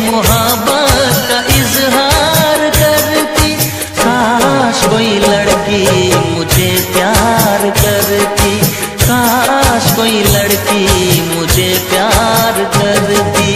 मोहब्बत का इजहार करती। काश कोई लड़की मुझे प्यार करती, काश कोई लड़की मुझे प्यार करती।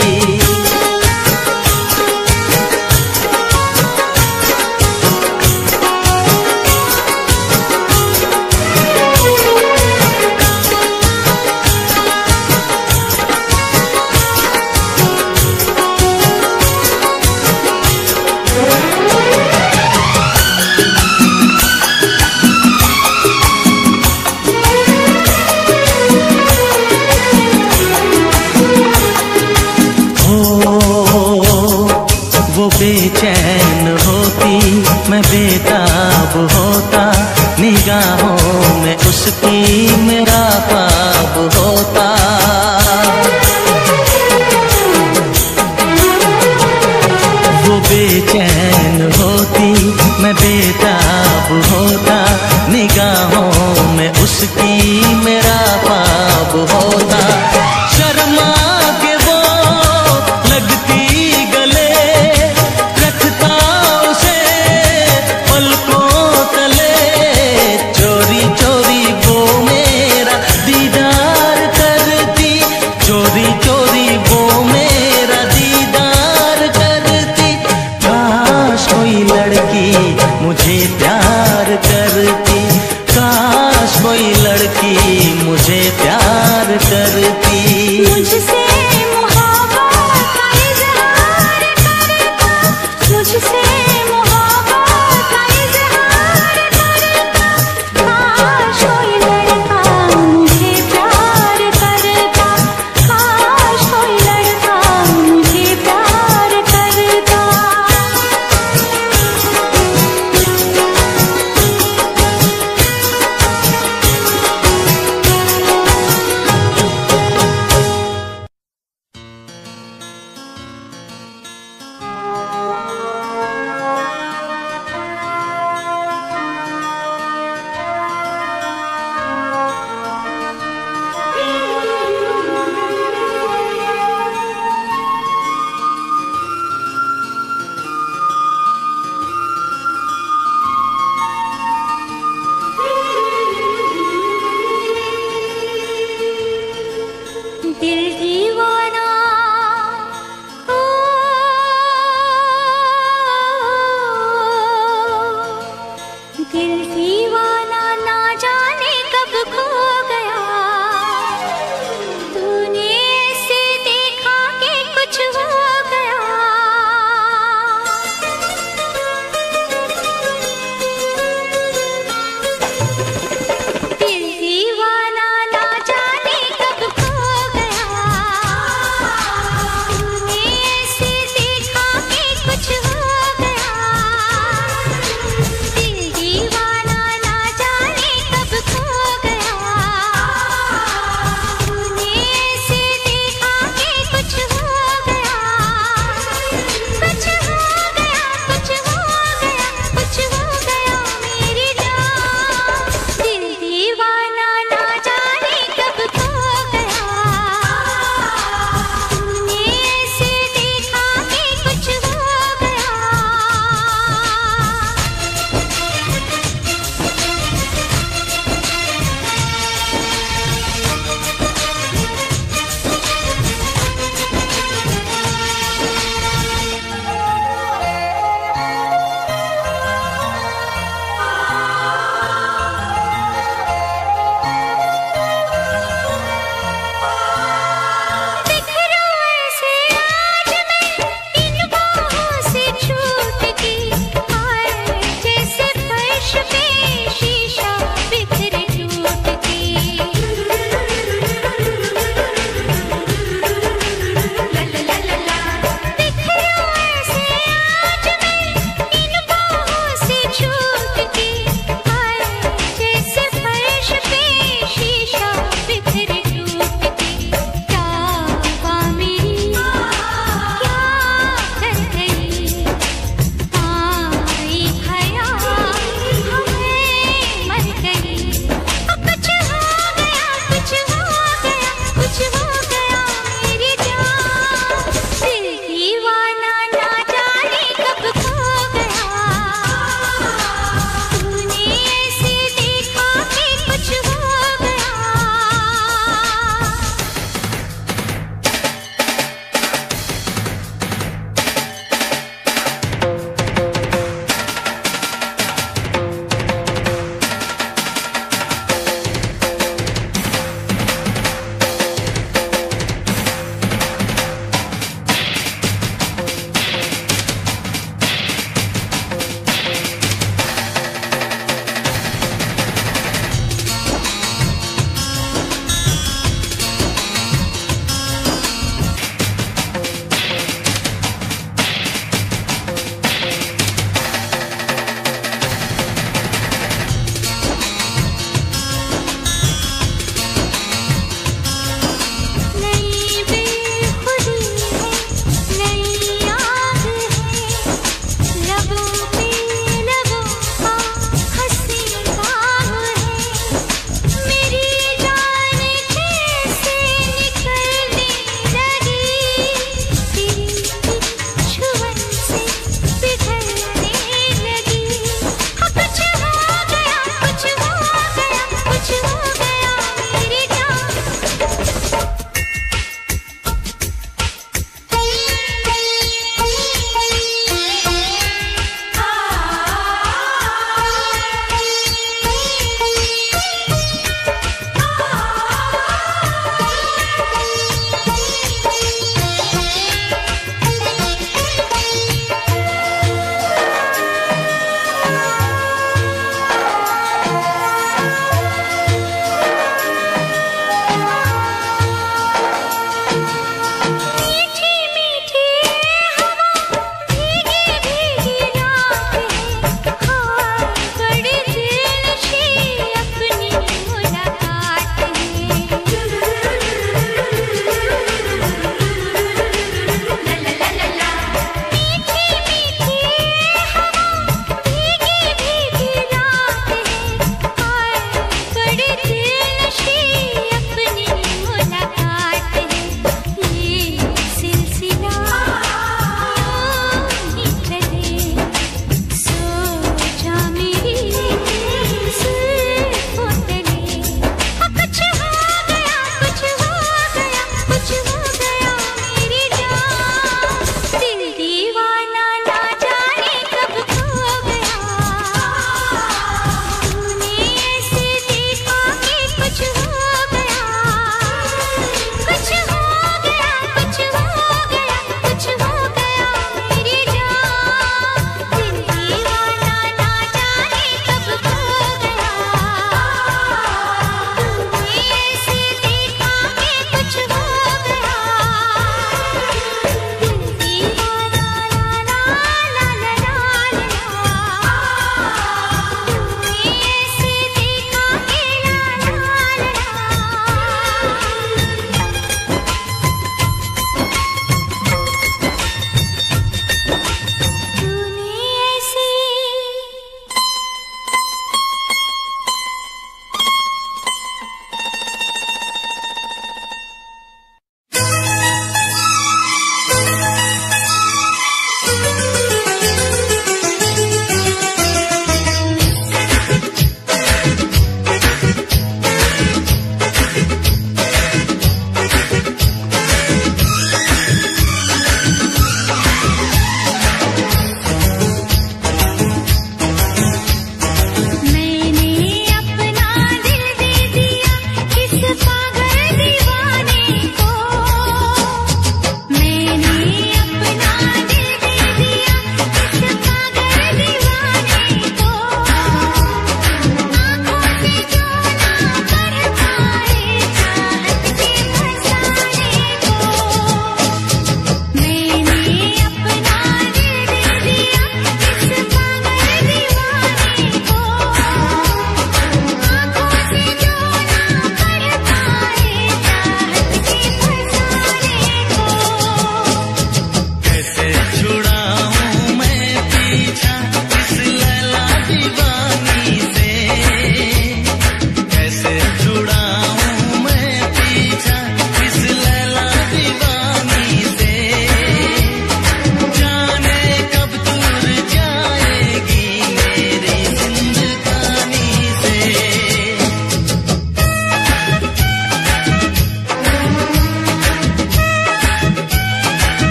बेचैन होती मैं बेताब होता, निगाहों में उसकी मेरा ख्वाब होता। वो बेचैन होती मैं बेताब होता, निगाहों में उसकी मेरा ख्वाब होता। शर्मा के वो लगती गले, मुझे प्यार करती, काश कोई लड़की मुझे प्यार करती।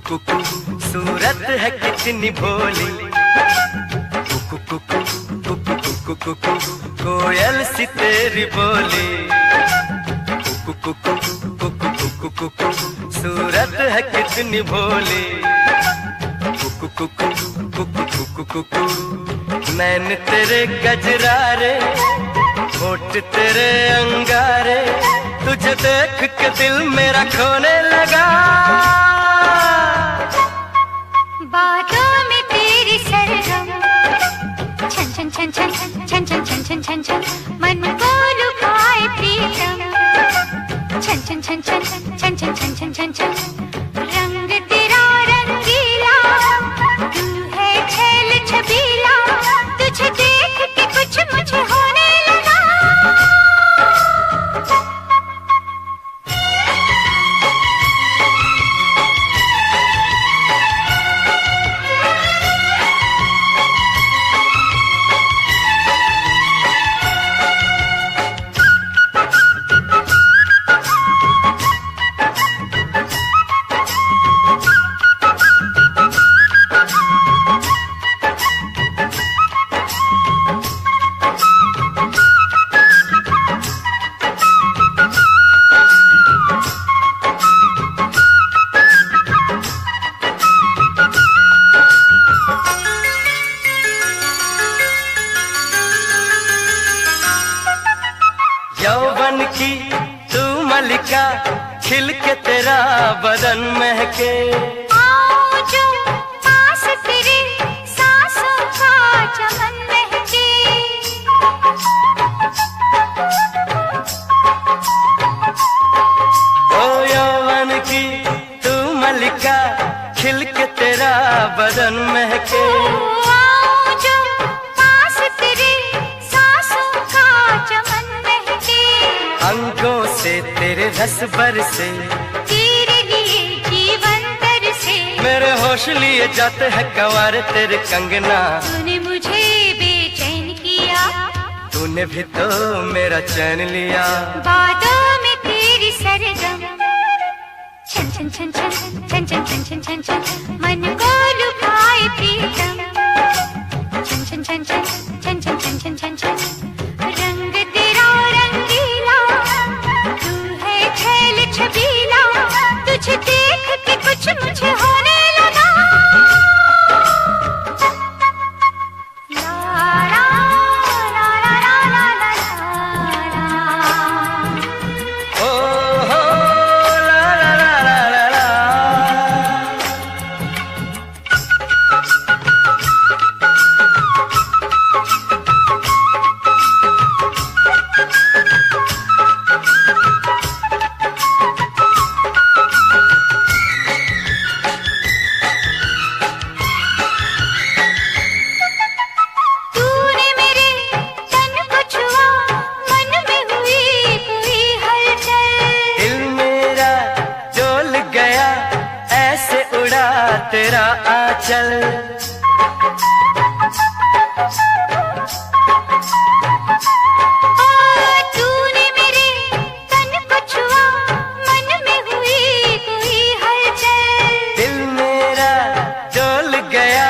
कुकु सूरत है कितनी भोली, कुकु कुकु कुकु कुकु कुकु कोयल सी तेरी बोली, कुकु कुकु कुकु कुकु कुकु सूरत है कितनी भोली, कुकु कुकु कुकु कुकु कुकु नैन तेरे गजरारे, होठ तेरे अंगारे, तुझे देख के दिल मेरा खोने लगा। बातों में तेरी सरगम, छन छन छन छन छन छन छन छन छन छन मन को लुभाए प्रीतम, छन छन छन छन छन छन छन छन छन छन रंग तेरा रंगीला, तू है छैल छबीला, तुझे देख के कुछ मुझे होने लगा। यौवन की तू मलिका, खिल के तेरा बदन महके, आओ जो पास तेरे सांसों का चमन महके, ओ यौवन की तू मलिका, खिल के तेरा बदन महके, आओ जो पास तेरे सांसों का चमन महके, अंगों से तेरे रस बरसे, तेरे लिए जीवन तरसे, मेरे होश लिए जाते हैं कंवार तेरे कंगना, तूने मुझे बेचैन किया, तूने भी तो मेरा चैन लिया। बातों में तेरी सरगम, छन छन छन छन छन छन छन छन छन छन मन को लुभाए प्रीतम, छन छन छन छन छन छन छन छन छन छन रंग तेरा रंगीला, तू है छैल छबीला, तुझे देख के कुछ मुझे होने लगा। ला ला ला ला ला ला ला। ओ हो ला ला ला ला ला ला। तूने मेरे तन को छुआ, मन में हुई कोई हलचल, दिल मेरा डोल गया, ऐसे उड़ा तेरा आंचल, तूने मेरे तन को छुआ, मन में हुई कोई हलचल, दिल मेरा डोल गया,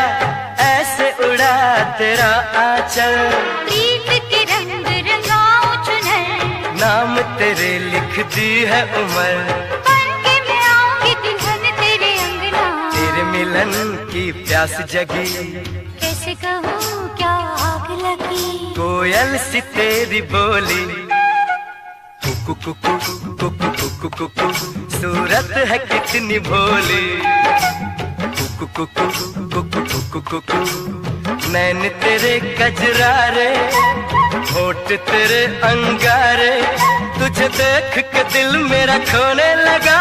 ऐसे उड़ा तेरा आंचल, प्रीत के रंग रंगाऊं चुनर, नाम तेरे लिख दी है उम्र, बन के मैं आऊंगी दुल्हन तेरे अंगना, तेरे मिलन की प्यास जगी, कैसे कहूँ क्या आग लगी, कोयल सी तेरी बोली, कुकु कुकु कुकु कुकु कुकु सूरत है कितनी भोली, कुकु कुकु कुकु कुकु कुकु नैन तेरे गजरारे, होठ तेरे अंगारे, तुझे देख के दिल मेरा खोने लगा।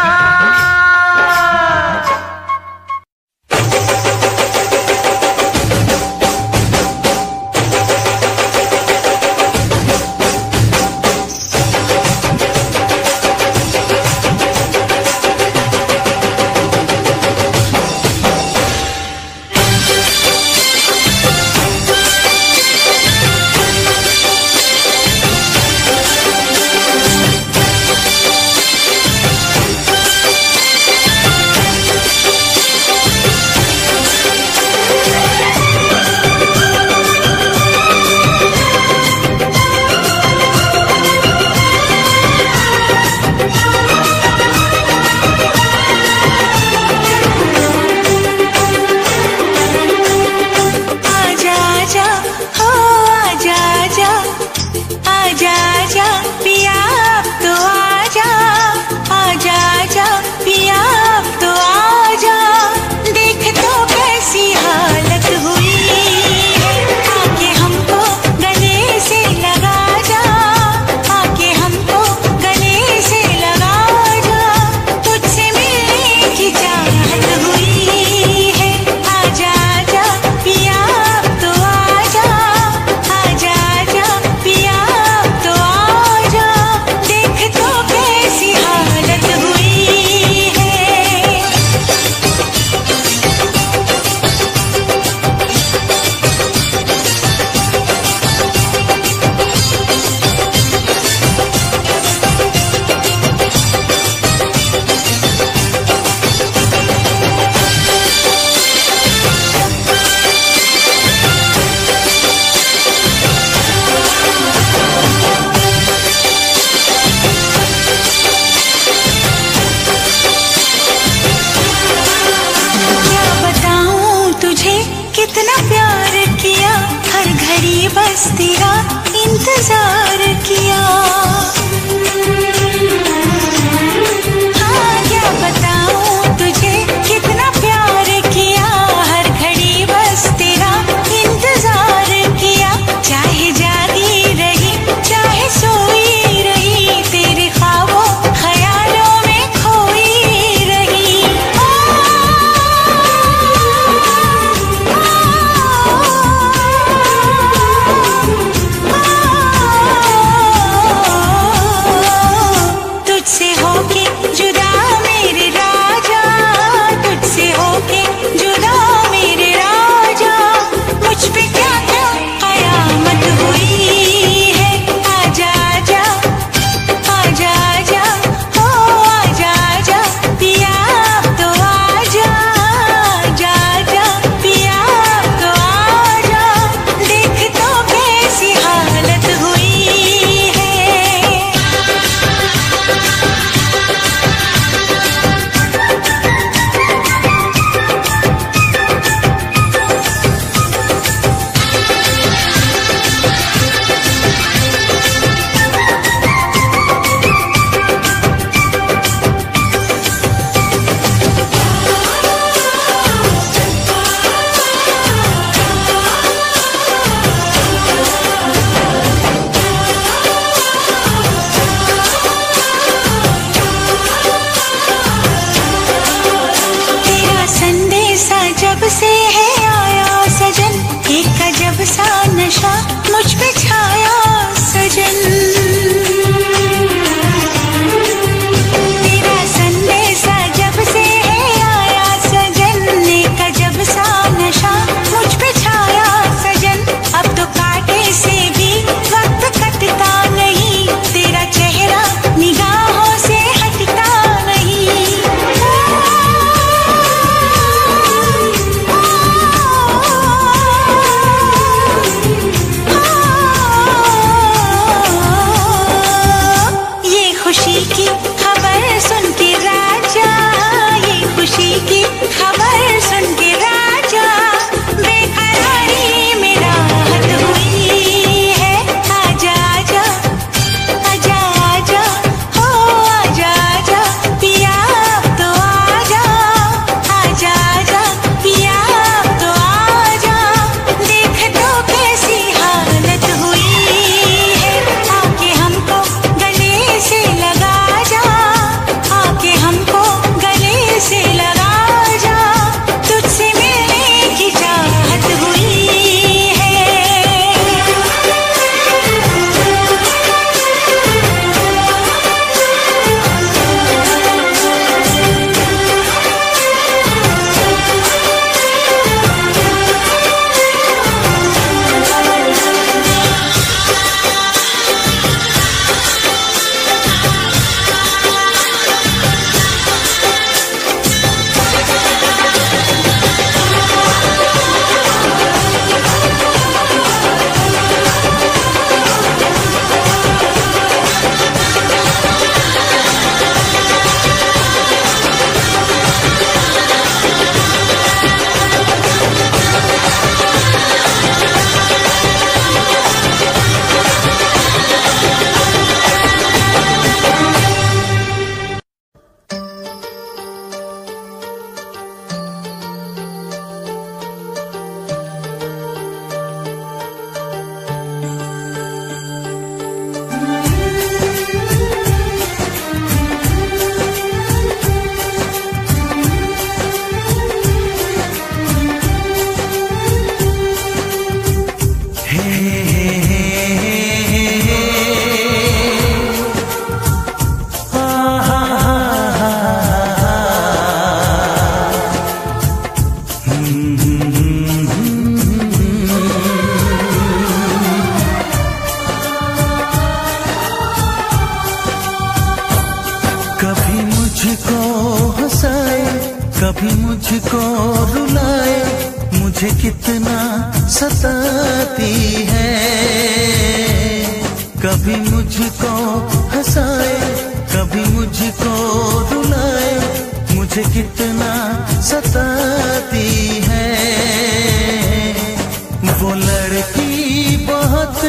तेरा इंतजार किया। हाँ क्या बताऊं तुझे कितना प्यार किया, हर घड़ी बस तेरा इंतजार किया। चाहे जागी रही चाहे सोई रही, तेरे ख्वाबों ख्यालों में खोई रही। तुझसे होके जुदा मेरे राजा, तुझसे होके जुदा मेरे राजा, मुझ पे क्या क्या कयामत हुई है। आजा आजा आजा आजा हो आजा आजा पिया अब तो आजा, आजा आजा पिया अब तो आजा, देख तो कैसी हालत हुई है। तेरा संदेशा जब से है आया सजन, एक अजब सा नशा मुझ पे छाया सजन। तेरा संदेशा जब से है आया सजन, एक अजब सा नशा मुझ पे छाया सजन। अब तो कांटे से भी वक्त कटता नहीं, तेरा चेहरा निगाहों से हटता नहीं। ये खुशी की खबर सुन के राजा, ये खुशी की खबर सुन के राजा, बेकरारी में राहत हुई है। आजा आजा आजा आजा हो आजा आजा पिया अब तो आजा, आजा आजा पिया अब तो आजा, देख तो कैसी हालत हुई है। आके हमको गले से लगा जा, आके हमको गले से लगा जा, तुझसे मिलने की चाहत हुई है। कभी मुझको हंसाए कभी मुझको रुलाए, मुझे कितना सताती है। कभी मुझको हंसाए कभी मुझको रुलाए, मुझे कितना सताती है। वो लड़की बहुत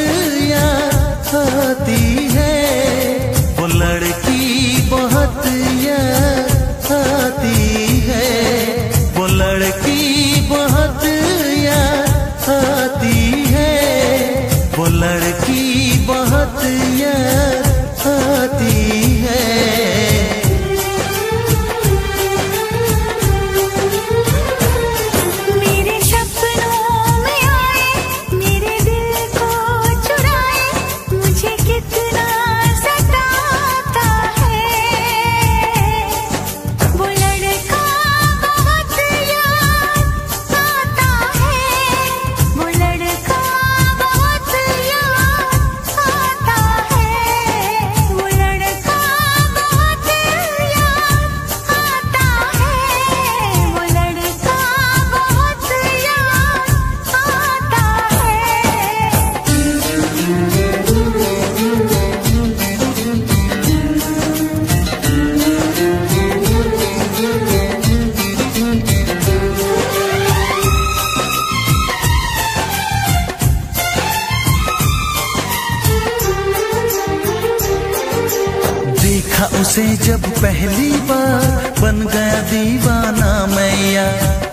तुमसे जब पहली बार बन गया दीवाना मैया,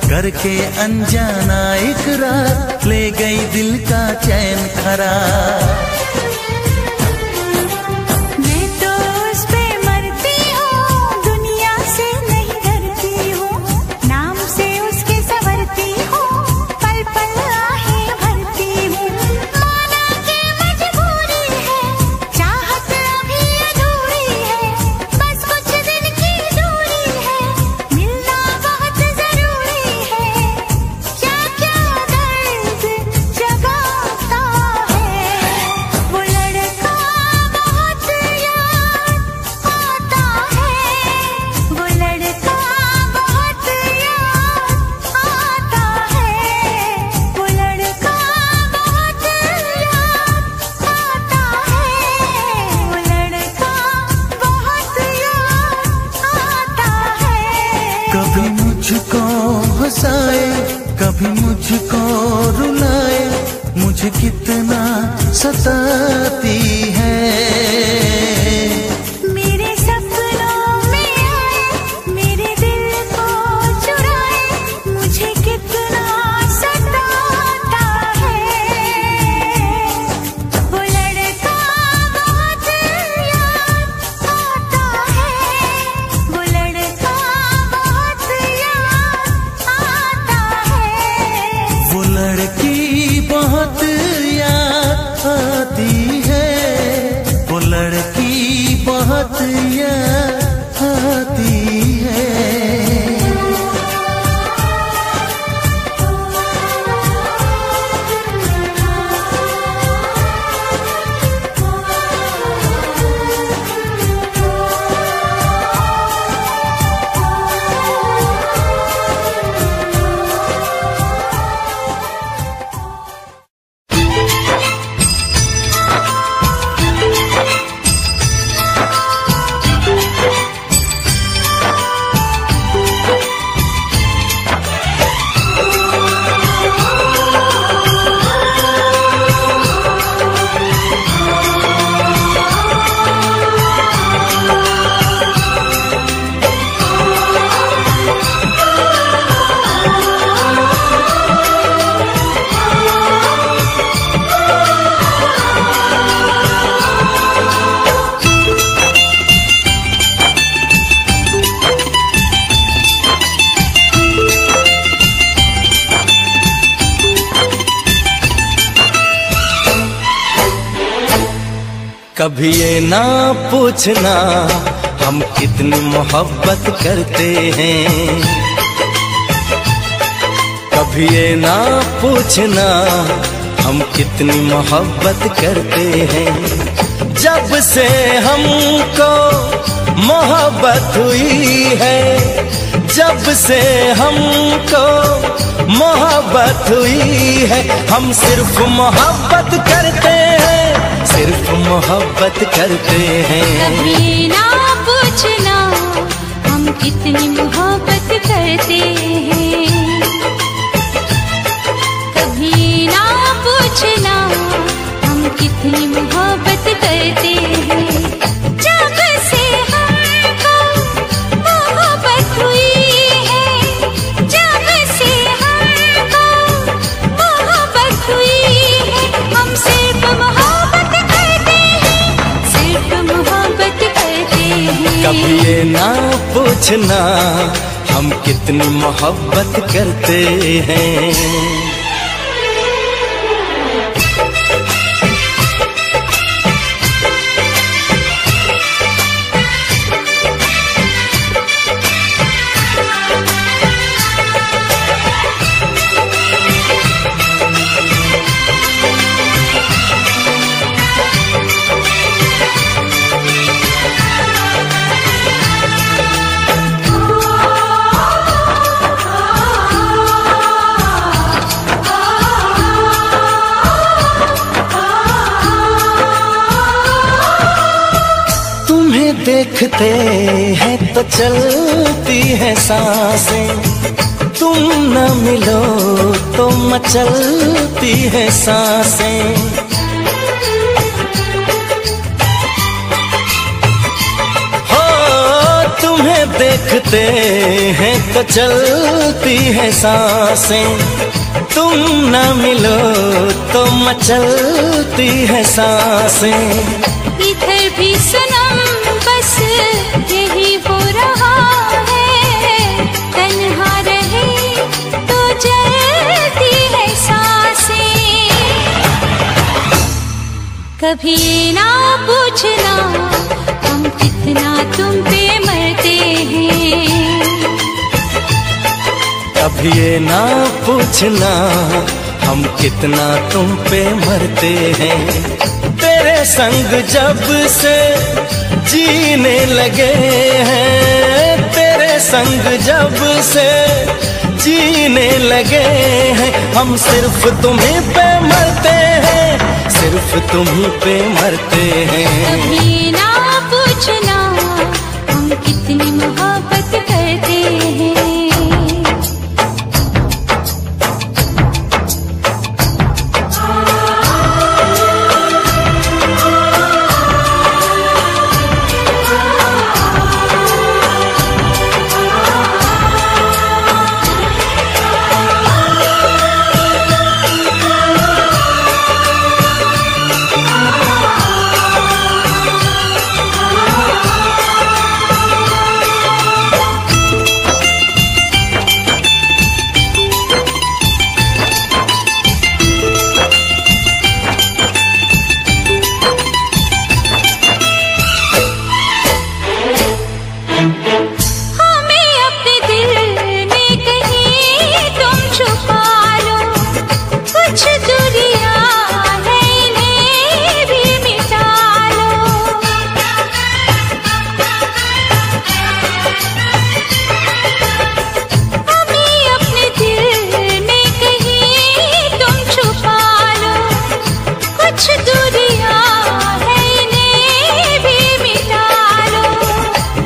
करके अनजाना इकरार ले गई दिल का चैन करार। मैं तो उस पे मरती हूँ, दुनिया से नहीं डरती हूँ, नाम से उसके संवरती हूँ, पल पल आहें भरती हूँ। माना कि मजबूरी है, चाहत अभी अधूरी है, बस कुछ दिन की दूरी है, मिलना बहुत जरूरी है। क्या क्या दर्द जगाता है वो लड़का, बहुत याद आता है वो लड़का, बहुत याद आता है वो लड़का, बहुत याद आता है वो लड़का, बहुत याद आता है। कभी मुझको हंसाए, कभी मुझको रुलाए, मुझे कितना सताती है। मेरे सपनों में आए, मेरे दिल को चुराए, मुझे कितना सताता है वो लड़का, बहुत याद आता है वो लड़का, बहुत याद आता है। वो लड़की बहुत याद आती है, वो लड़की बहुत याद आती है। कभी ये ना पूछना हम कितनी मोहब्बत करते हैं, कभी ये ना पूछना हम कितनी मोहब्बत करते हैं। जब से हमको मोहब्बत हुई है, जब से हमको मोहब्बत हुई है, हम सिर्फ मोहब्बत करते हैं, सिर्फ मोहब्बत करते हैं। कभी ना पूछना हम कितनी मोहब्बत करते हैं, कभी ना पूछना हम कितनी मोहब्बत करते हैं। जब से हमको मोहब्बत हुई है, जब से हमको मोहब्बत हुई है, हम सिर्फ मोहब्बत करते हैं, सिर्फ मोहब्बत करते हैं। कभी ये ना पूछना हम कितनी मोहब्बत करते हैं। देखते हैं तो चलती है सांसें, तुम न मिलो तो मचलती है सांसें। हो तुम्हें देखते हैं तो चलती है सांसें, तुम न मिलो तो मचलती है सांसें। इधर भी सनम बस यही हो रहा है, तन्हा रहे तो जलती है सांसें। कभी ना पूछना हम कितना तुम पे मरते हैं, कभी ये ना पूछना हम कितना तुम पे मरते हैं। तेरे संग जब से जीने लगे हैं, तेरे संग जब से जीने लगे हैं, हम सिर्फ तुम्हीं पे मरते हैं, सिर्फ तुम्हीं पे मरते हैं। कभी ना पूछना हम कितनी मोहब्बत करते हैं।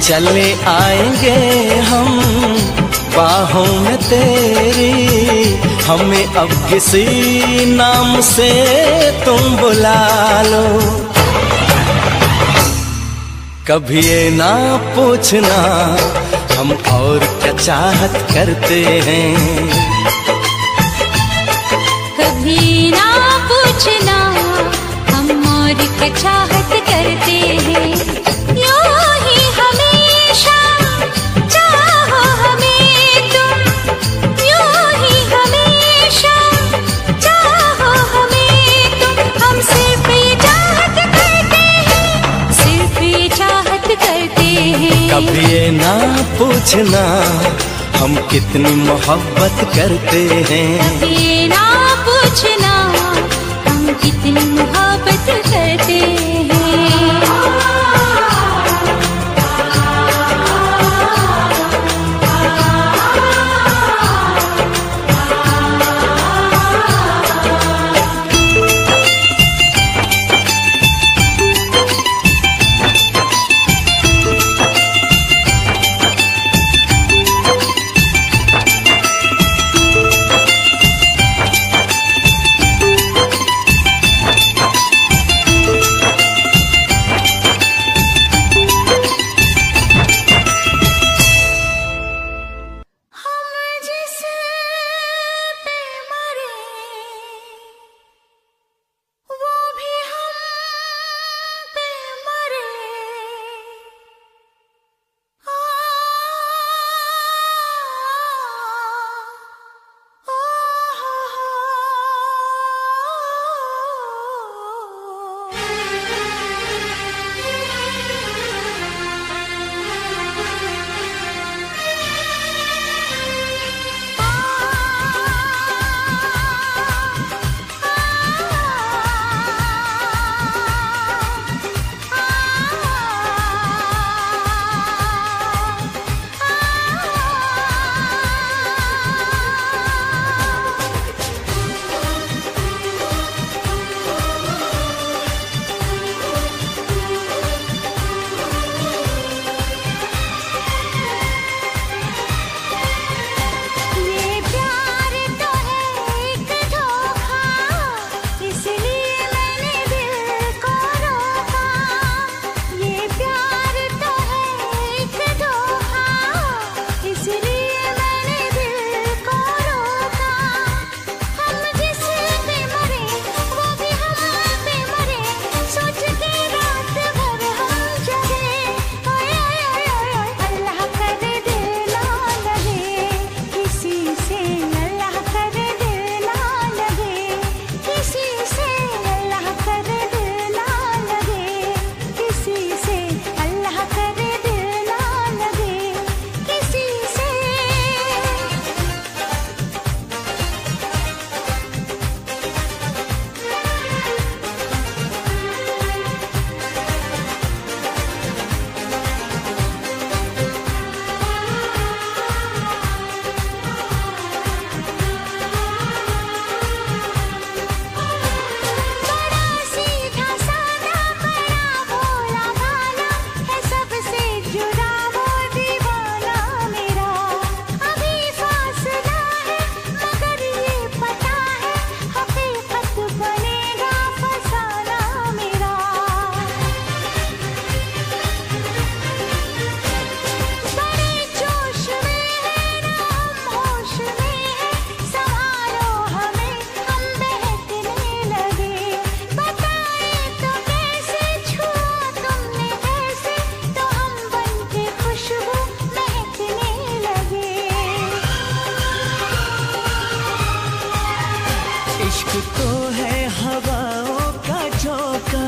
चले आएंगे हम बाहों में तेरी, हमें अब किसी नाम से तुम बुला लो। कभी ये ना पूछना हम और क्या चाहत करते हैं, कभी ना पूछना हम और क्या चाहत करते हैं। कभी ये ना पूछना हम कितनी मोहब्बत करते हैं, कभी ये ना पूछना हम कितनी मोहब्बत करते हैं। इश्क तो है हवाओं का झोंका,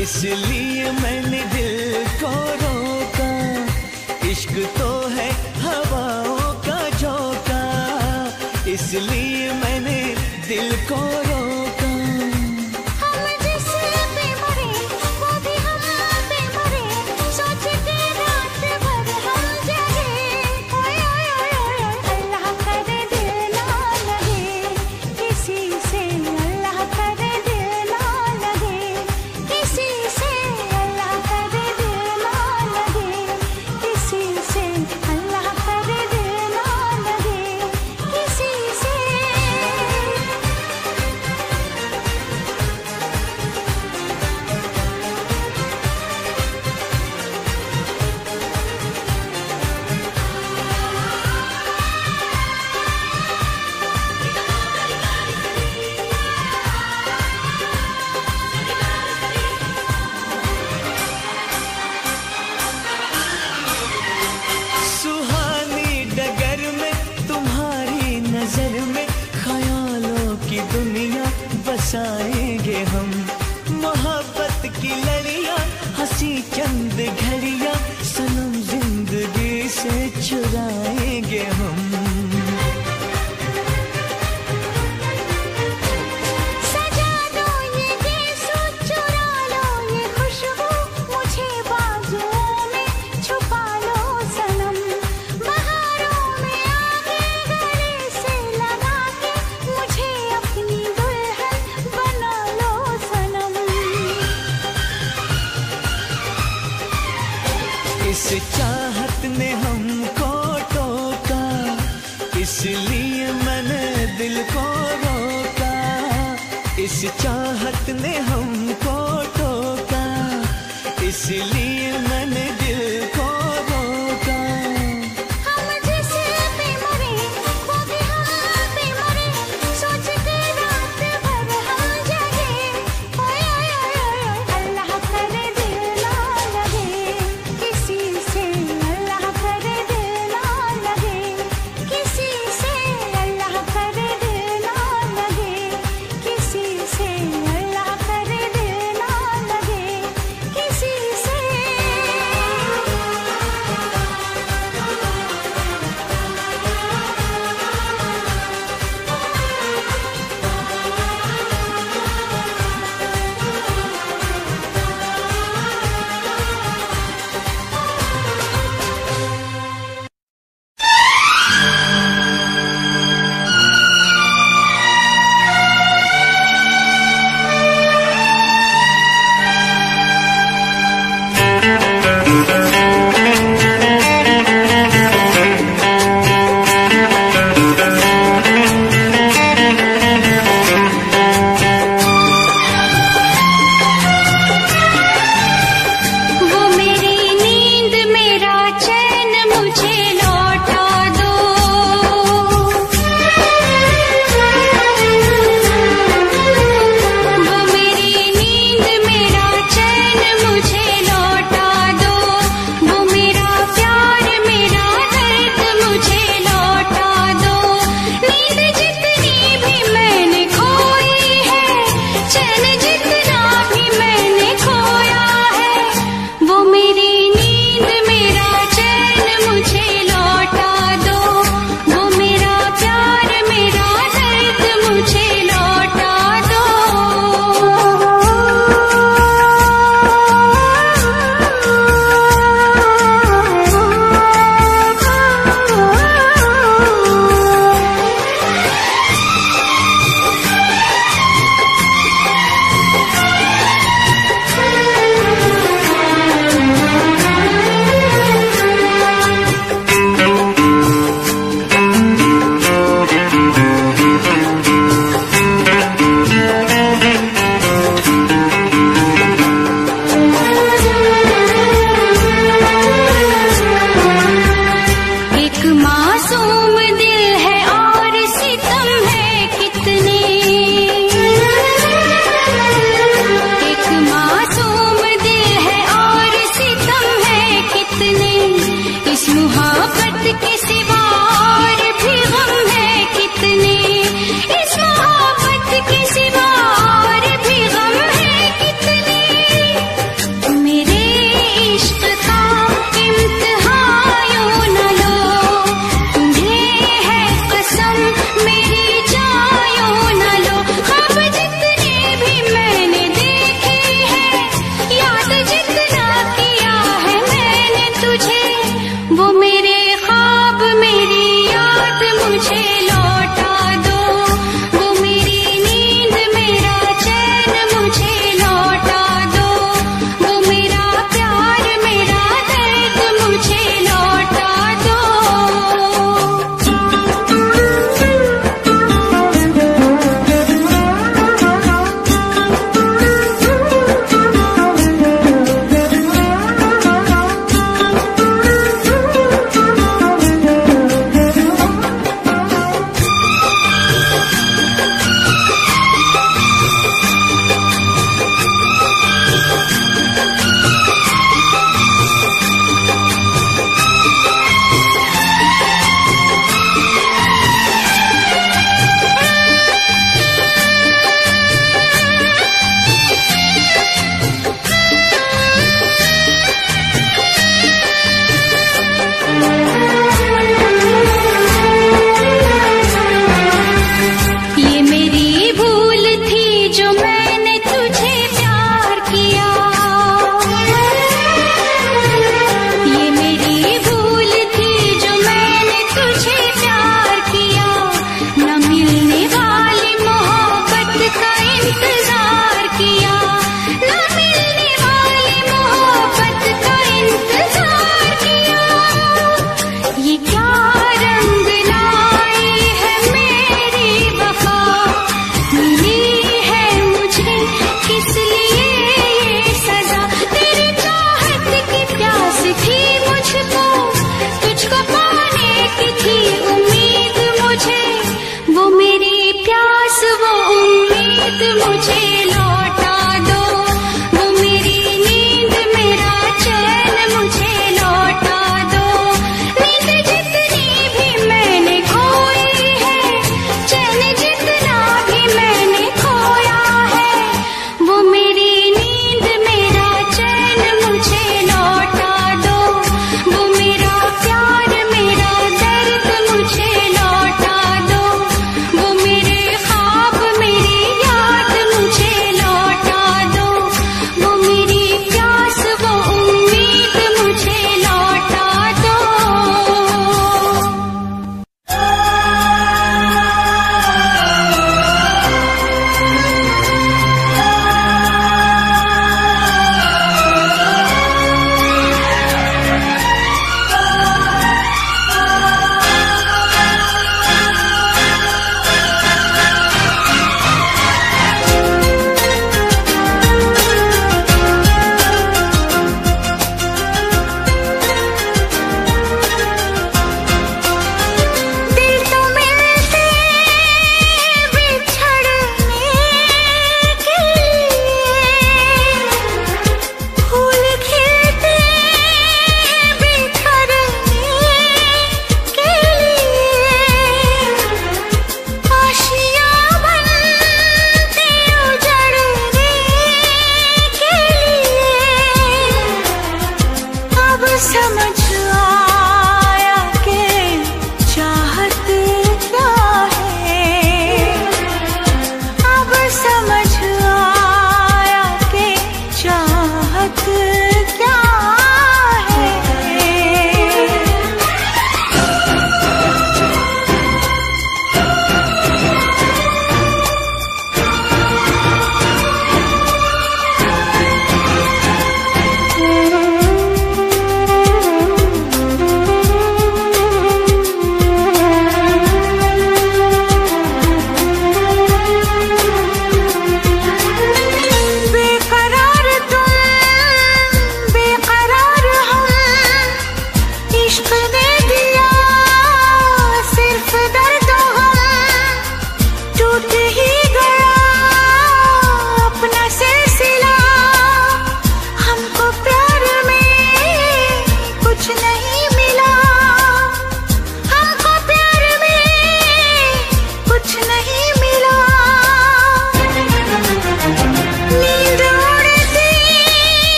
इसलिए मैंने दिल को रोका। इश्क तो है हवाओं का झोंका, इसलिए मैंने दिल को रोका। हम जिस पे मरे वो भी हम पे मरे, सोच के रात भर हम जगे। ओए ओए ओए ओए, अल्लाह करे दिल ना लगे किसी से, अल्लाह करे दिल ना लगे किसी से, अल्लाह करे दिल ना लगे किसी से, अल्लाह करे दिल ना लगे किसी से। सुहानी डगर में तुम्हारी नजर में ख्यालों की दुनिया बसाएंगे हम। मोहब्बत की लड़ियां हंसी चंद घड़ियां सनम जिंदगी से चुराएंगे हम। सजा दो ये गीसू, चुरा लो ये खुशबू, मुझे बाजुओं में छुपा लो सनम। बहारों में आगे गले से लगा के मुझे अपनी दुल्हन बना लो सनम। इस चाहत ने हमको टोका, इसलिए मैंने दिल को रोका। इस चाहत ने हमको टोका, इसलिए मैंने दिल को रोका। हम जिस पे मरे वो भी हम पे मरे, सोच के रात भर हम जगे। ओए ओए ओए ओए, अल्लाह करे दिल ना लगे किसी से, अल्लाह करे दिल ना लगे किसी से, अल्लाह करे दिल ना लगे किसी से, अल्लाह करे दिल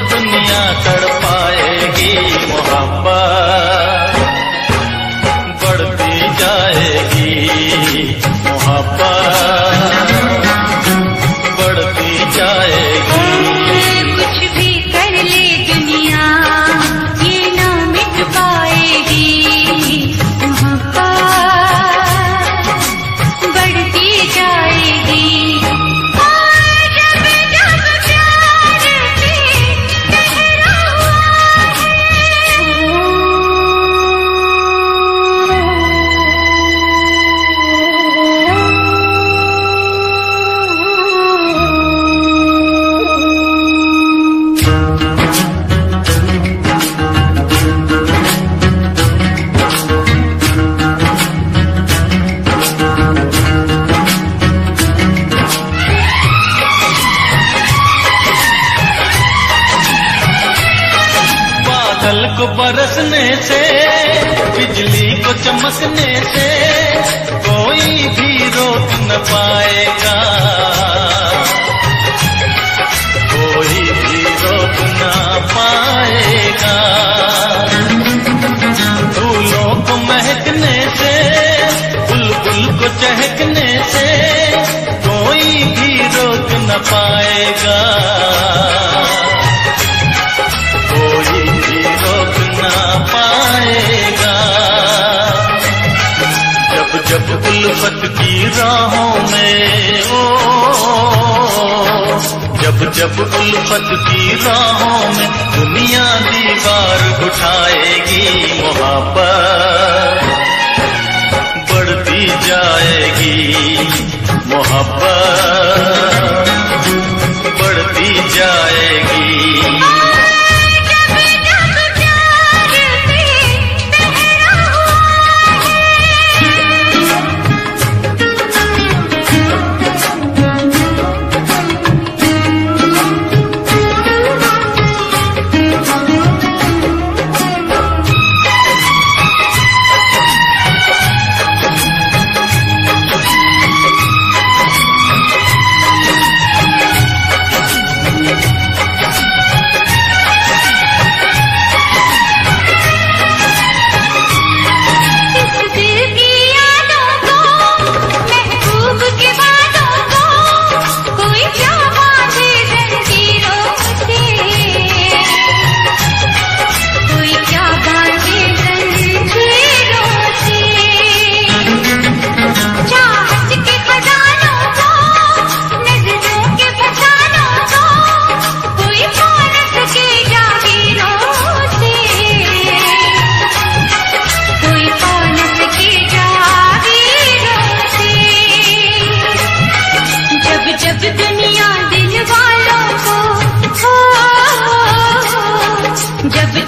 दुनिया तड़पाएगी, मोहब्बत बढ़ती जाएगी, मोहब्बत बढ़ती जाएगी। कुछ भी कर ले दुनिया ये ना मिट पाएगी, मोहब्बत बढ़ती जाएगी। बादल को बरसने से, बिजली को चमकने से कोई भी रोक न पाएगा, कोई भी रोक न पाएगा। फूलों को महकने से, बुलबुल को चहकने से कोई भी रोक न पाएगा, कोई भी रोक ना पाएगा। जब जब उल्फत की राहों में जब जब उल्फत की राहों में दुनिया दीवार उठाएगी, मोहब्बत बढ़ती जाएगी, मोहब्बत बढ़ती जाएगी।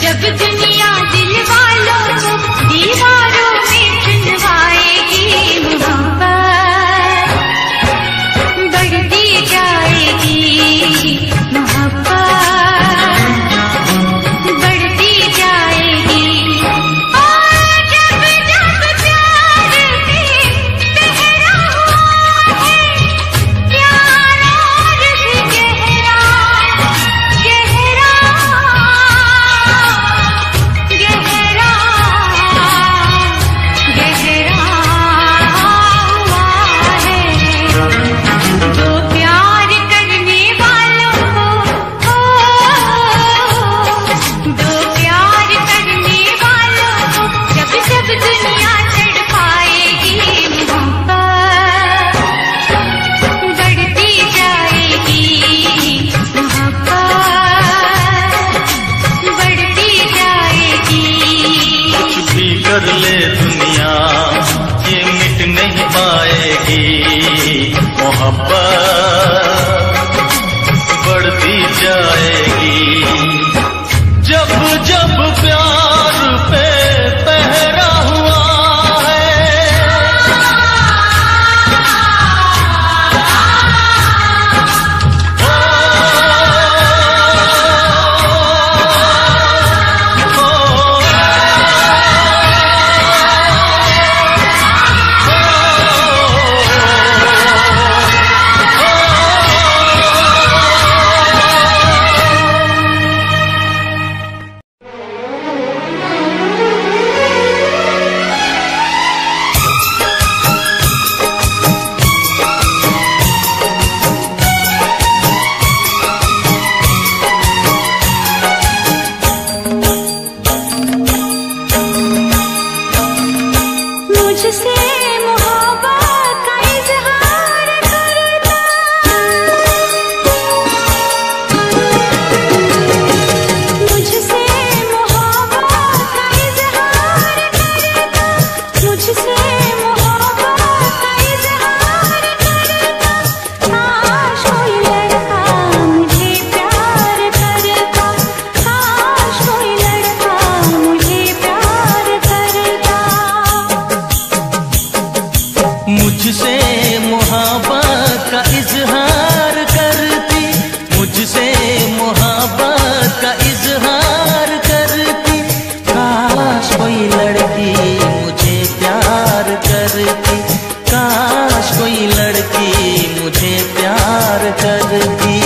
जब दुनिया दिल वालों को दीवारों में चुनवाएगी, मोहब्बत बढ़ती जाएगी, मोहब्बत बढ़ती जाएगी। और जब जब प्यार में पहरा हुआ है, प्यारा प्यार करती।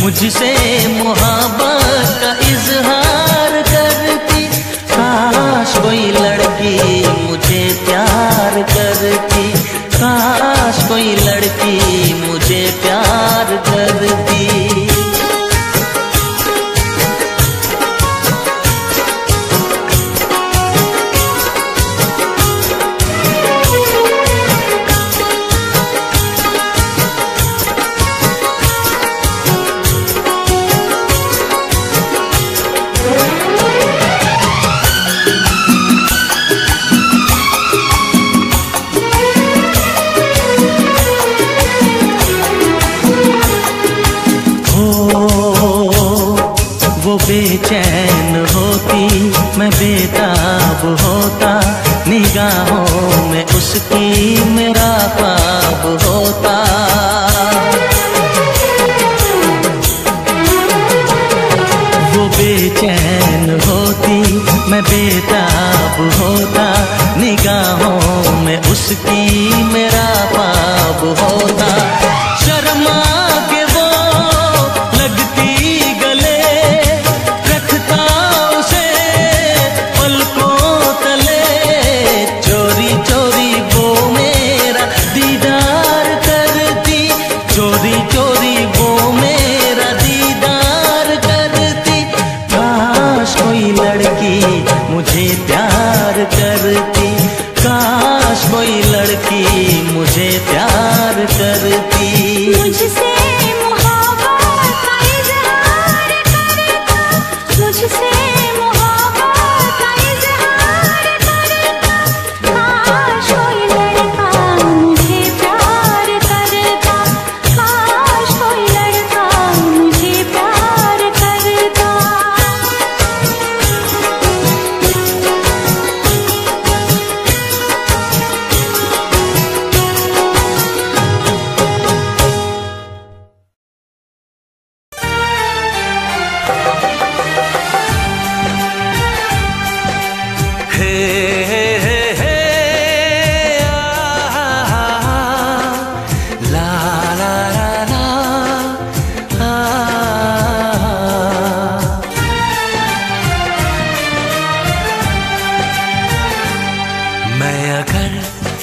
मुझसे मोहब्बत का इजहार करती। काश कोई लड़की मुझे प्यार करती, काश कोई लड़की मुझे प्यार करती। बेचैन होती मैं बेताब होता, निगाहों में उसकी मेरा ख्वाब होता। वो बेचैन होती मैं बेताब होता, निगाहों में उसकी मेरा ख्वाब होता। शर्मा के वो लगती मुझे प्यार करती, काश कोई लड़की मुझे प्यार करती। मुझसे मोहब्बत का इजहार करता, मुझसे मोहब्बत का इजहार करता। काश कोई लड़का मुझे प्यार करता, काश कोई लड़का मुझे प्यार करता।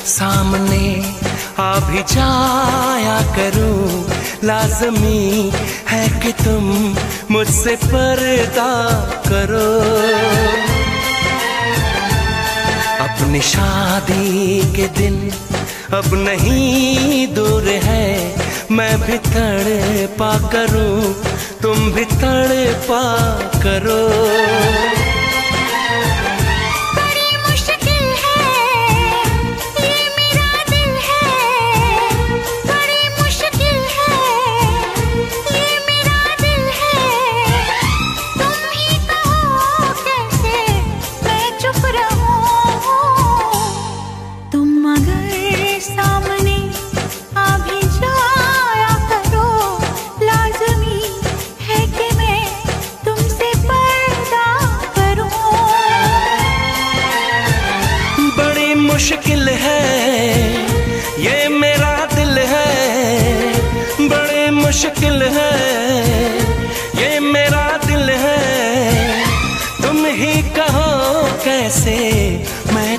सामने आ भी जाया करूं, लाज़मी है कि तुम मुझसे पर्दा करो। अपनी शादी के दिन अब नहीं दूर है, मैं भी तड़पा करूं, तुम भी तड़पा करो।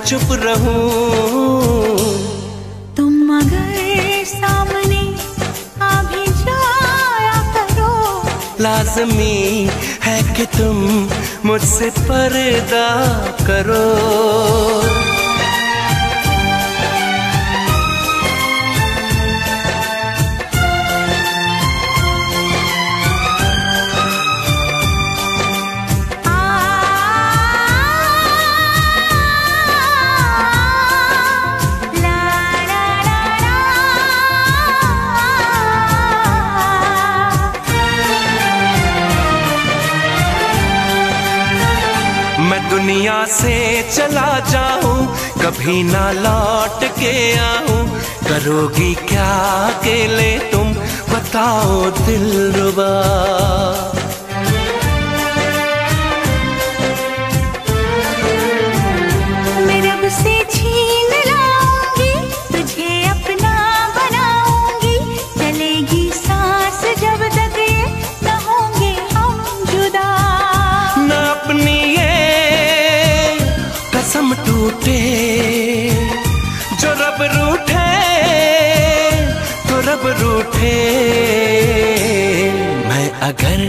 चुप रहूं। तुम अगर सामने आ भी जाया करो, लाज़मी है कि तुम मुझसे पर्दा करो। दुनिया से चला जाऊं, कभी ना लौट के आऊं, करोगी क्या अकेले तुम बताओ दिलरुबा। मैं रब से छीन लाऊंगी, तुझे अपना बनाऊंगी, चलेगी सांस जब तक ये न होंगे हम जुदा। न अपनी कसम टूटे, जो रब रूठे तो रब रूठे। मैं अगर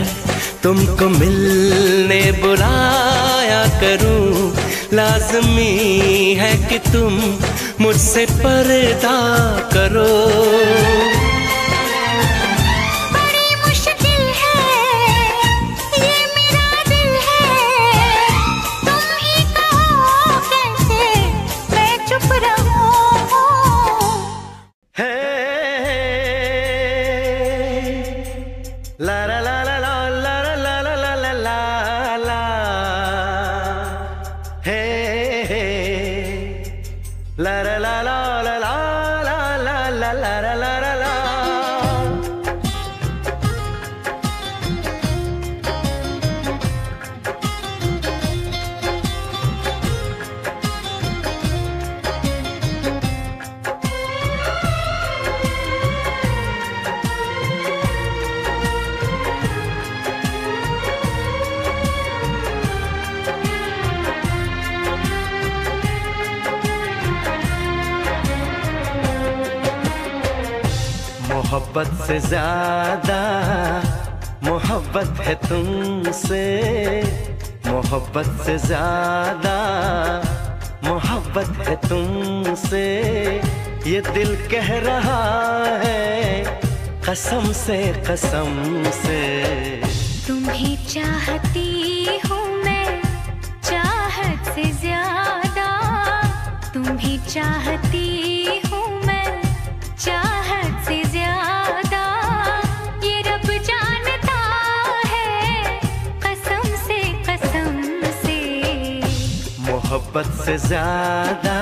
तुमको मिलने बुलाया करूं, लाज़मी है कि तुम मुझसे पर्दा करो। मोहब्बत से ज्यादा मोहब्बत है तुमसे, मोहब्बत से ज्यादा मोहब्बत है तुमसे। ये दिल कह रहा है कसम से कसम से। तुम्हें चाहती हूँ मैं चाहत से ज्यादा, तुम्हें चाहती हूँ मैं चाहत से ज्यादा। ये रब जानता है कसम से मोहब्बत से ज्यादा।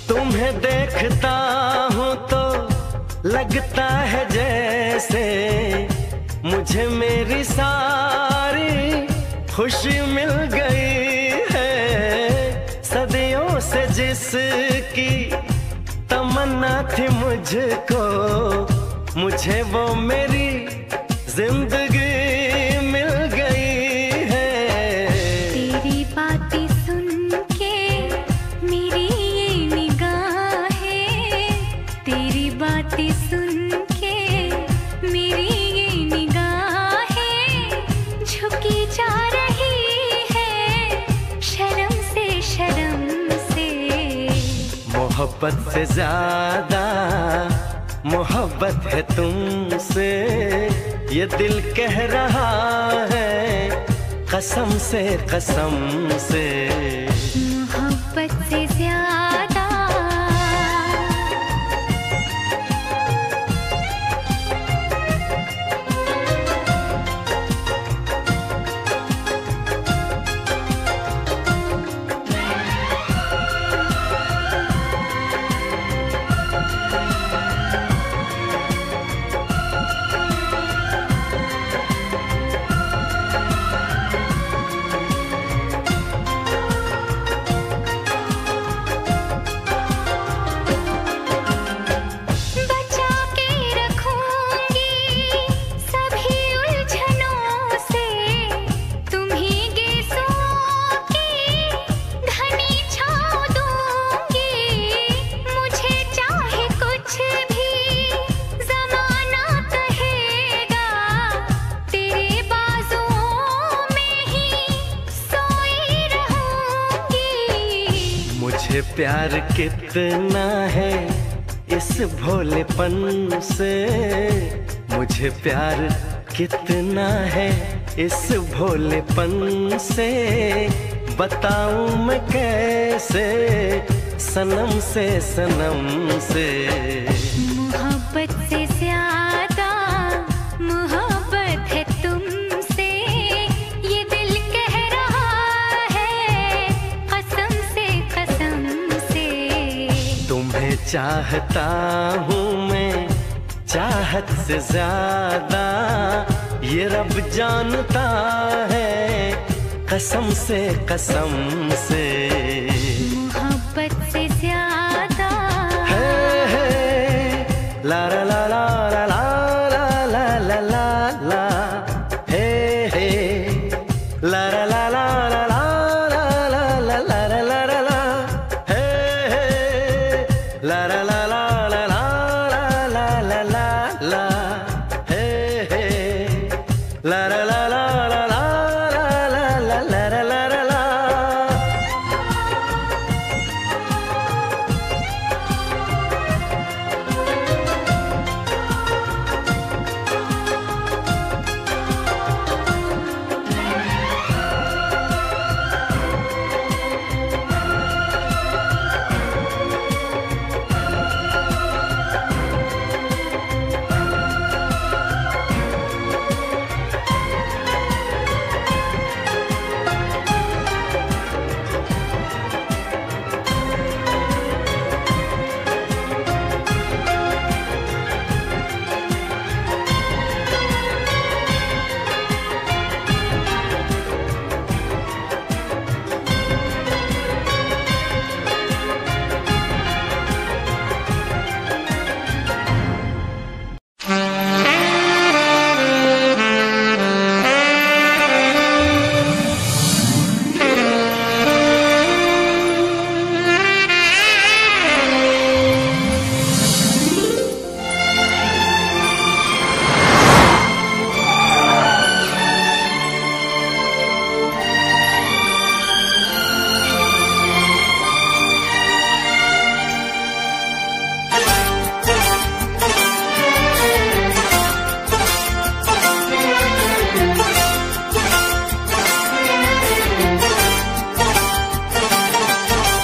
तुम्हें देखता हूँ तो लगता है जैसे मुझे मेरी सारी खुशी मिल गई है। सदियों से जिसकी तमन्ना थी मुझको, मुझे वो मेरी जिंदगी मिल गई है। तेरी बातें सुन के मेरी ये निगाहें, तेरी बातें सुन के मेरी ये निगाहें झुकी जा रही है शर्म से शर्म से। मोहब्बत से ज्यादा मोहब्बत है तुमसे, ये दिल कह रहा है कसम से कसम से। मोहब्बत से ज्यादा मुझे प्यार कितना है इस भोलेपन से, मुझे प्यार कितना है इस भोलेपन से, बताऊं मैं कैसे सनम से सनम से। मोहब्बत से ज्यादा मोहब्बत है तुमसे, ये दिल कह रहा है कसम से कसम से। तुम्हें चाहता हूँ मैं चाहत से ज्यादा, ये रब जानता है कसम से कसम से। मोहब्बत से ज्यादा ला ला ला ला ला ला ला ला ला ला हे हे ला ला ला ला ला ला ला ला ला ला ला ला हे हे ला ला ला ला ला ला ला ला ला हे हे ला ला ला ला ला ला ला ला ला ला।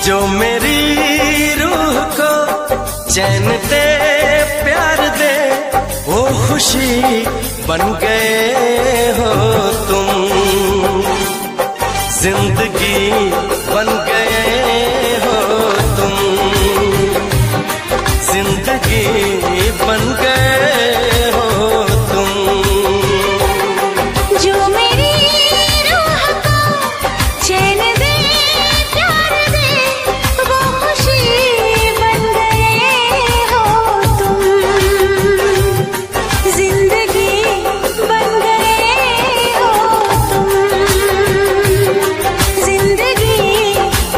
जो मेरी रूह को चैन दे प्यार दे, वो खुशी बन गए हो तुम, जिंदगी बन गए हो तुम, जिंदगी बन गए हो तुम। जो मेरी रूह को चैन दे प्यार दे, वो खुशी बन गए हो तुम, जिंदगी बन गए हो तुम, जिंदगी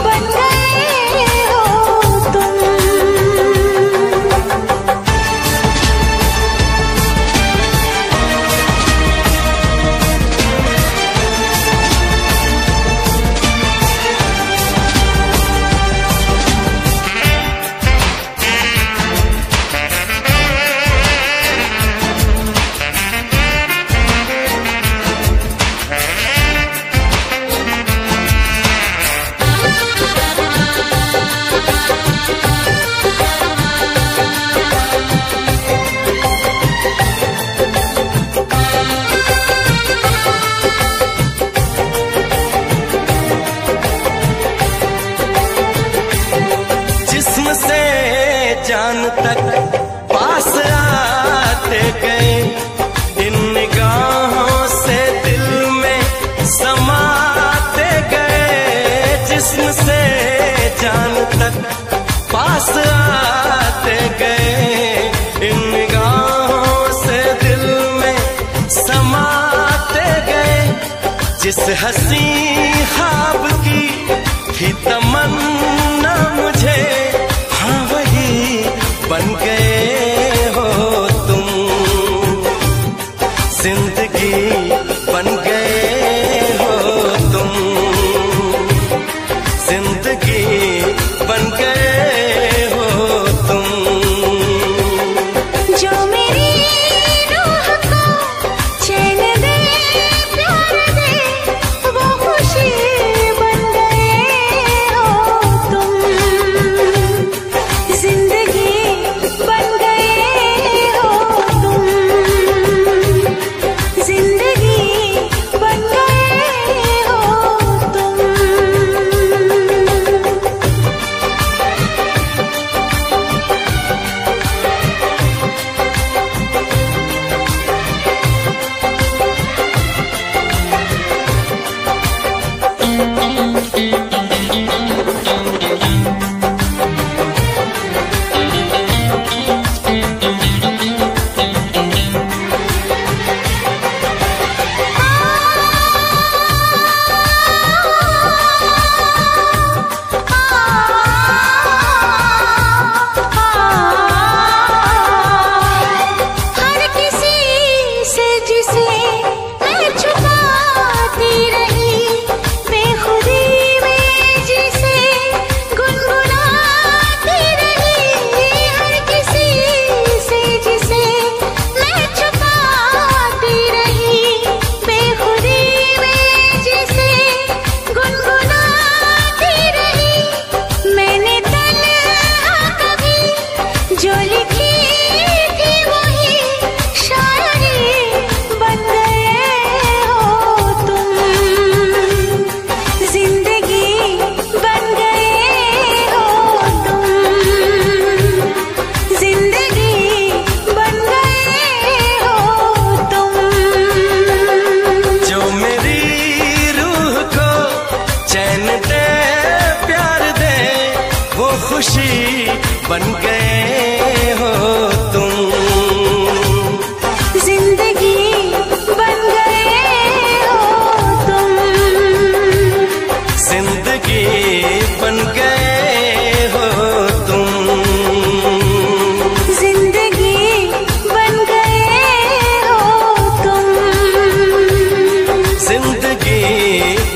बन गए हो तुम। जिस्म से जान तक पास आते गए, इन निगाहों से दिल में समाते गए। जिस्म से जान तक पास आते गए, इन निगाहों से दिल में समाते गए। जिस हंसी ख्वाब की थी तमन्ना मुझे, हाँ वही बन गए हो तुम, जिंदगी बन गए हो तुम, जिंदगी बन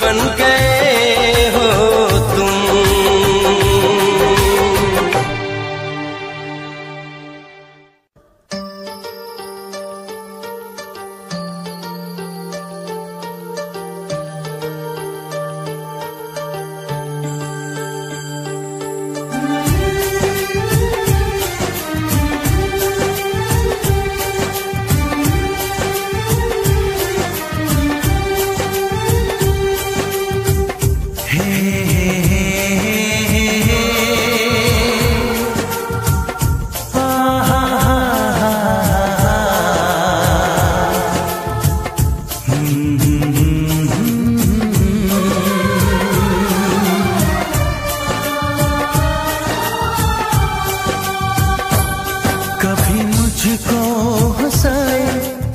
बन गए हो तुम।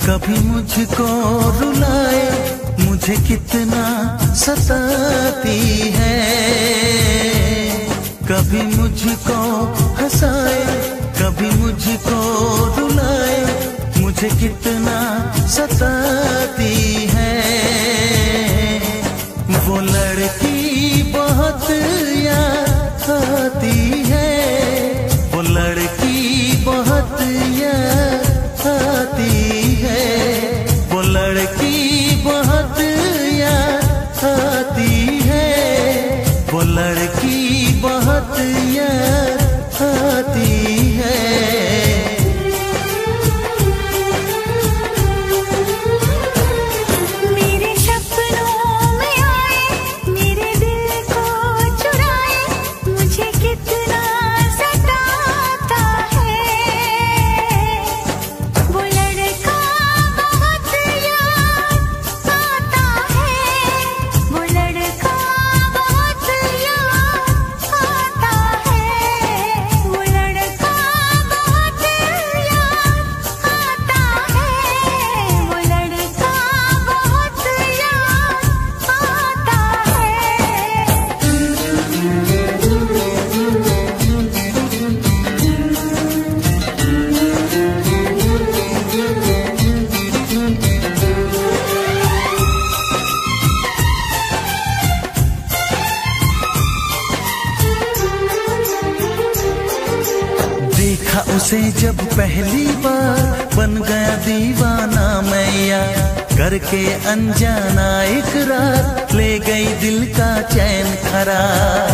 कभी मुझको रुलाए, मुझे कितना सताती है। कभी मुझको हंसाए, कभी मुझको रुलाए, मुझे कितना सताती है। वो लड़की बहुत याद आती है, वो लड़की बहुत याद आती है, वो लड़की बहुत याद आती है, वो लड़की बहुत याद आती है। मेरे सपनों में आए, मेरे दिल को चुराए, मुझे कितना सताता है। वो लड़का बहुत याद आता है, वो लड़का बहुत याद आता है, वो लड़का बहुत याद आता है, वो लड़का बहुत देखा उसे जब पहली बार, बन गया दीवाना मैया। करके अनजाना इकरार, ले गई दिल का चैन करार।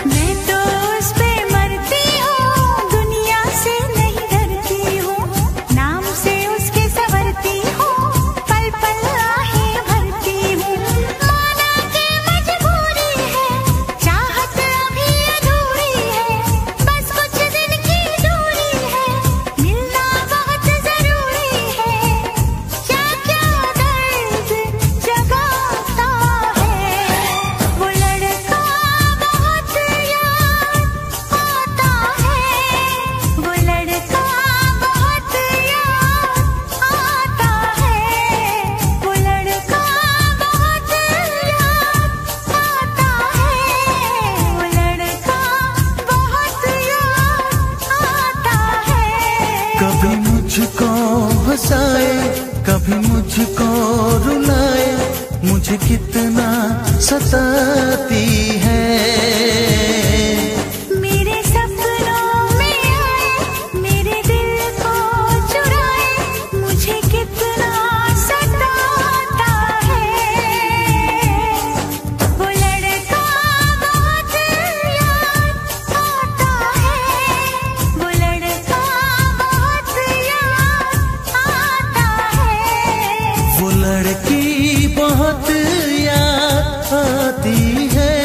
मैं तो उस पे मरती हूँ, दुनिया से नहीं डरती हूँ, नाम से उसके संवरती हूँ, पल पल आहें भरती हूँ। माना कि मजबूरी है, चाहत अभी अधूरी है, बस कुछ दिन की दूरी है, मिलना बहुत जरूरी है। क्या क्या दर्द जगाता है, वो लड़का बहुत याद आता है, वो लड़का बहुत याद आता है, वो लड़का बहुत याद आता है, वो लड़का बहुत याद आता है। कभी मुझको हंसाए, कभी मुझको रुलाए, मुझे कितना सताती है। मेरे सपनों में आए, मेरे दिल को चुराए, मुझे कितना सताता है। वो लड़का बहुत याद आता है, वो लड़का बहुत याद आता है। वो लड़की बहुत याद आती है,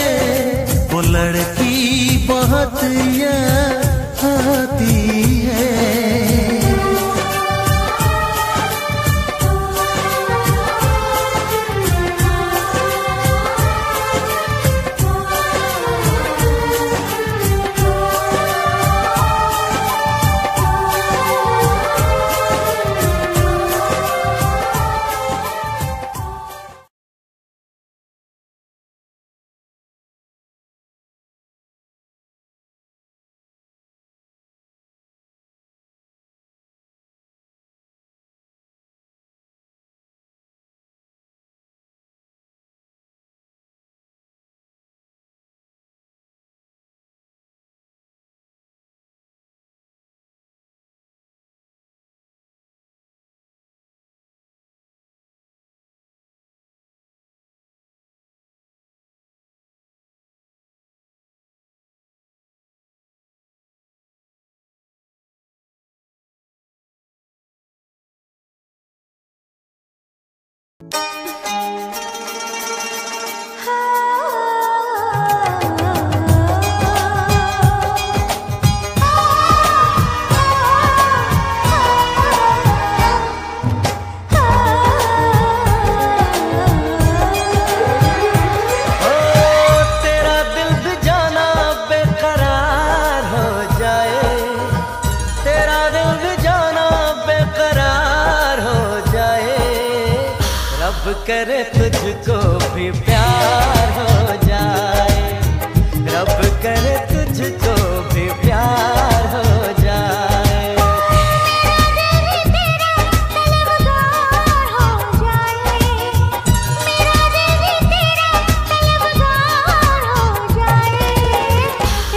रब करे तुझको भी प्यार हो जाए, रब करे तुझको भी प्यार हो जाए। मेरा दिल भी तेरा तलबगार हो जाए, मेरा दिल भी तेरा तलबगार हो जाए।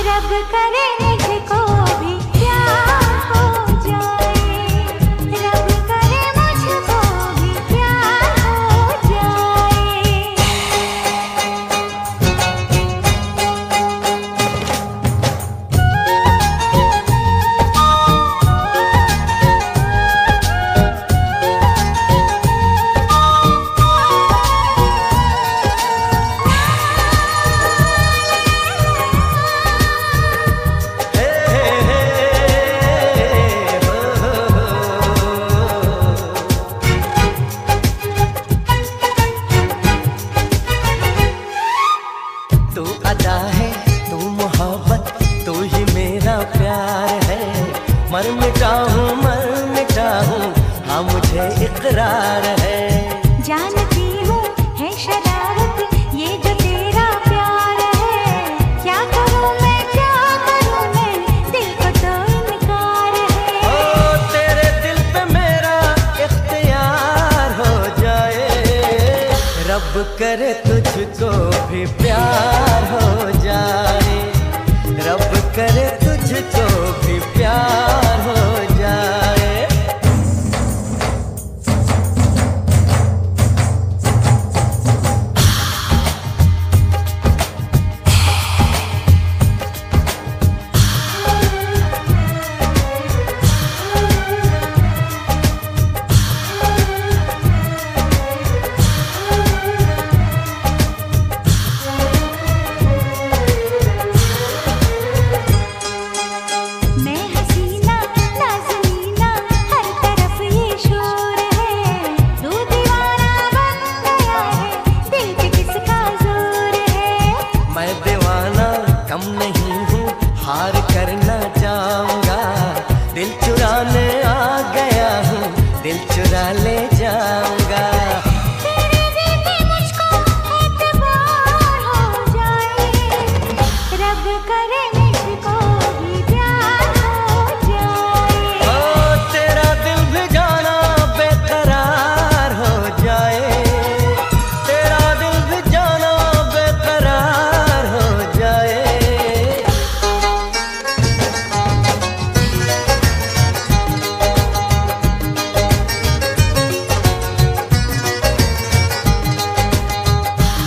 रब करे मुझको भी प्यार हो जाए, रब करे मुझको भी प्यार हो जाए। तू अदा है, तू मोहब्बत, तू ही मेरा प्यार है। मर मिटा हूँ हाँ मुझे इकरार है। जानती हूँ है शरारत ये जो तेरा प्यार है, क्या करूँ मैं दिल को तो इनकार है। ओ तेरे दिल पे मेरा इख्तियार हो जाए, रब करे तुझको भी प्यार हो जाए, रब करे तुझको भी प्यार हो जाए। मैं हसीना नाज़नीना हर तरफ ये शोर है, तू दीवाना बन गया है दिल पे किसका जोर है। मैं दीवाना कम नहीं हूँ, हार करना चाहूँगा, दिल चुराने आ गया हूँ, दिल चुरा ले जाऊँगा। तेरे दिल पे मुझको एतबार हो जाए, रब करे मुझको भी प्यार हो जाए। ओ तेरा दिल भी जाना बेकरार हो जाए, तेरा दिल भी जाना बेकरार हो जाए।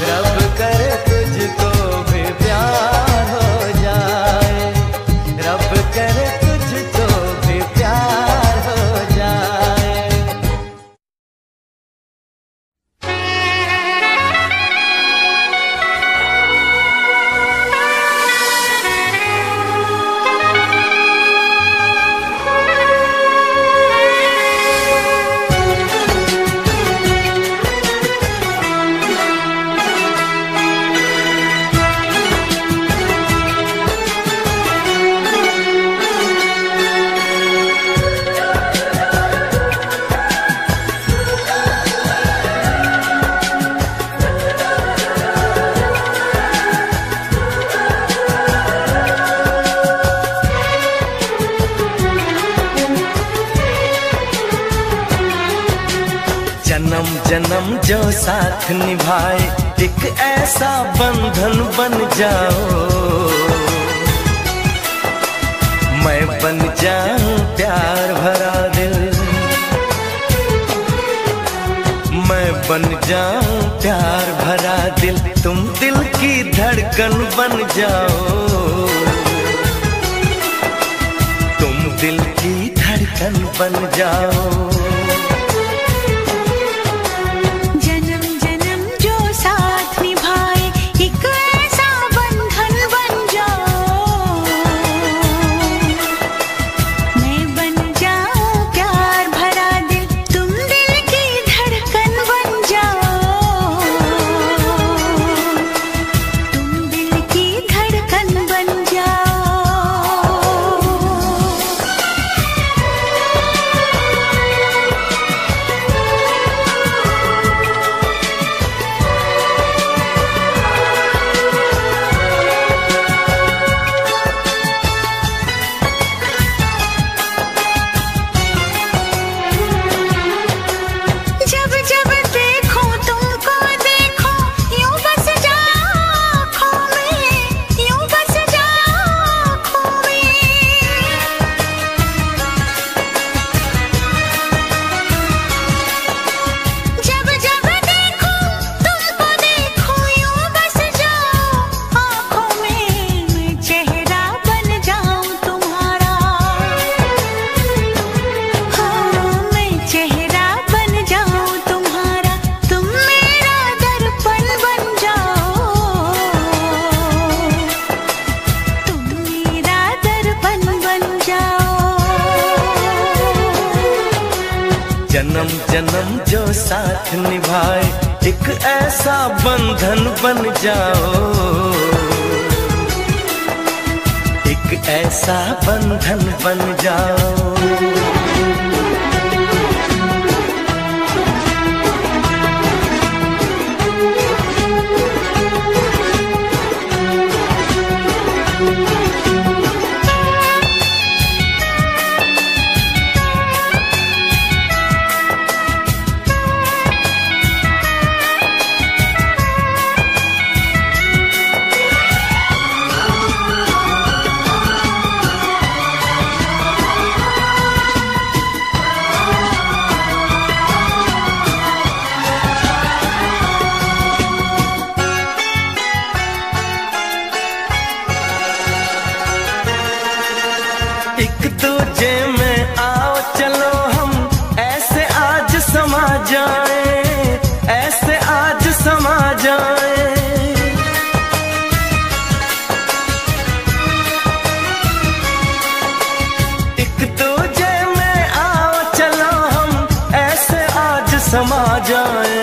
रब करे तुझको भी प्यार हो जाए, रब करे तुझको भी प्यार हो जाए। जन्म जन्म जो साथ निभाए, एक ऐसा बंधन बन जाओ, मैं बन जाऊं प्यार भरा दिल, मैं बन जाऊं प्यार भरा दिल, तुम दिल की धड़कन बन जाओ, तुम दिल की धड़कन बन जाओ। जन्म जन्म जो साथ निभाए, एक ऐसा बंधन बन जाओ, मैं बन जाऊं प्यार भरा दिल, तुम दिल की धड़कन बन जाओ, तुम दिल की धड़कन बन जाओ। जन्म जो साथ निभाए, एक ऐसा बंधन बन जाओ, एक ऐसा बंधन बन जाओ। दूजे में आओ चलो हम ऐसे आज समा जाए, ऐसे आज समा जाए। एक दूजे में आओ चलो हम ऐसे आज समा जाए।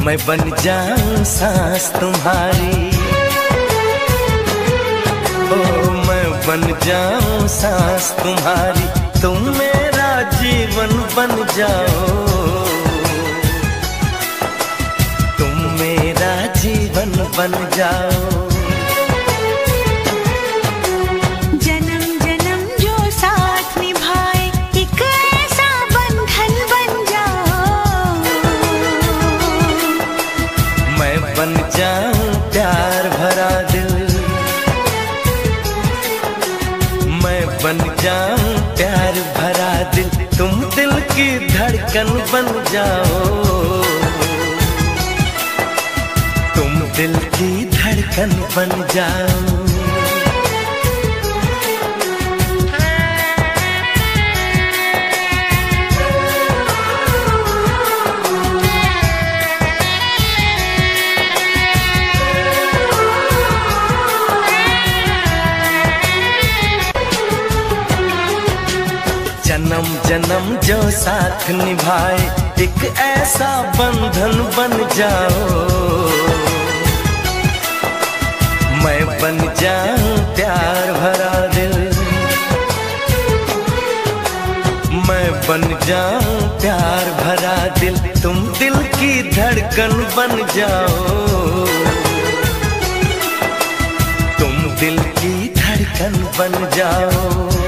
मैं बन जाऊं सांस तुम्हारी, बन जाऊं सांस तुम्हारी, तुम मेरा जीवन बन जाओ, तुम मेरा जीवन बन जाओ। जन्म जन्म जो साथ निभाए, एक ऐसा बंधन बन जाओ। मैं बन जाऊं प्यार भरा दिल, बन जाऊं प्यार भरा दिल, तुम दिल की धड़कन बन जाओ, तुम दिल की धड़कन बन जाओ। जन्म जन्म जो साथ निभाए, एक ऐसा बंधन बन जाओ। मैं बन जाऊं प्यार भरा दिल, मैं बन जाऊं प्यार भरा दिल, तुम दिल की धड़कन बन जाओ, तुम दिल की धड़कन बन जाओ।